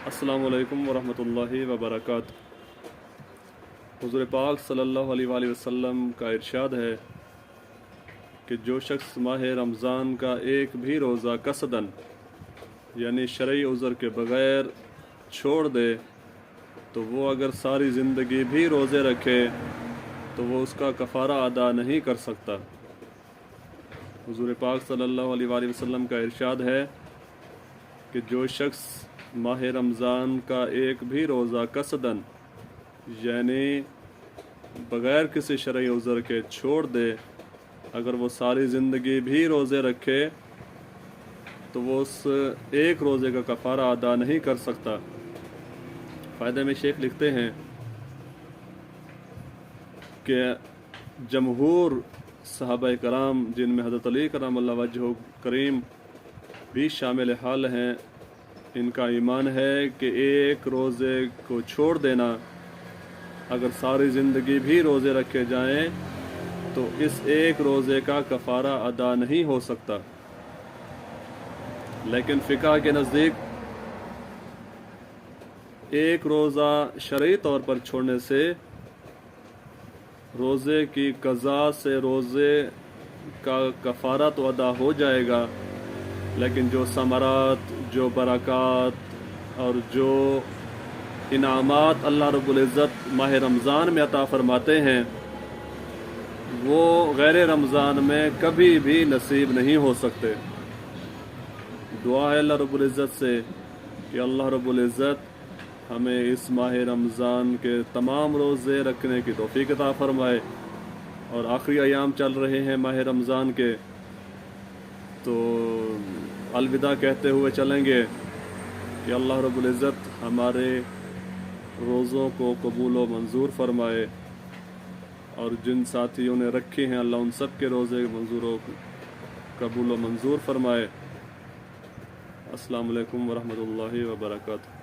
अस्सलामु अलैकुम वरहमतुल्लाहि वबरकातुह। हुज़ूर पाक सल्लल्लाहु अलैहि वसल्लम का इरशाद है कि जो शख्स माह रमज़ान का एक भी रोज़ा कसदन यानी शरई उज़र के बग़ैर छोड़ दे तो वो अगर सारी ज़िंदगी भी रोज़े रखे तो वो उसका कफ़ारा अदा नहीं कर सकता। हुज़ूर पाक सल्लल्लाहु अलैहि वसल्लम का इरशाद है कि जो शख्स माह रमज़ान का एक भी रोज़ा कसदन यानी बग़ैर किसी शरई उज़र के छोड़ दे, अगर वो सारी ज़िंदगी भी रोज़े रखे तो वो उस एक रोज़े का कफ़ारा अदा नहीं कर सकता। फ़ायदे में शेख लिखते हैं कि जमहूर सहाबा कराम जिनमें हज़रत अली करमल्लाहु वजहु करीम भी शामिल हाल हैं, इनका ईमान है कि एक रोज़े को छोड़ देना अगर सारी ज़िंदगी भी रोज़े रखे जाएं तो इस एक रोज़े का कफ़ारा अदा नहीं हो सकता। लेकिन फ़िक़ह के नज़दीक एक रोज़ा शरई तौर पर छोड़ने से रोज़े की क़ज़ा से रोज़े का कफ़ारा तो अदा हो जाएगा, लेकिन जो समरात, जो बरक़ात और जो इनामात अल्लाह रब्बुल इज़्ज़त माह रमज़ान में अता फ़रमाते हैं वो गैर रमज़ान में कभी भी नसीब नहीं हो सकते। दुआ है अल्लाह रब्बुल इज़्ज़त से कि अल्लाह रब्बुल इज़्ज़त हमें इस माह रमज़ान के तमाम रोज़े रखने की तौफ़ीक़ अता फ़रमाए। और आखिरी अयाम चल रहे हैं माह रमज़ान के, तो अलविदा कहते हुए चलेंगे कि अल्लाह रब्बुल इज़्ज़त हमारे रोज़ों को कबूल व मंजूर फ़रमाए और जिन साथियों ने रखे हैं अल्लाह उन सब के रोज़े मंजूर कबूल व मंजूर फ़रमाए। अस्सलामु अलैकुम वरहमतुल्लाहि वबरकातुहू।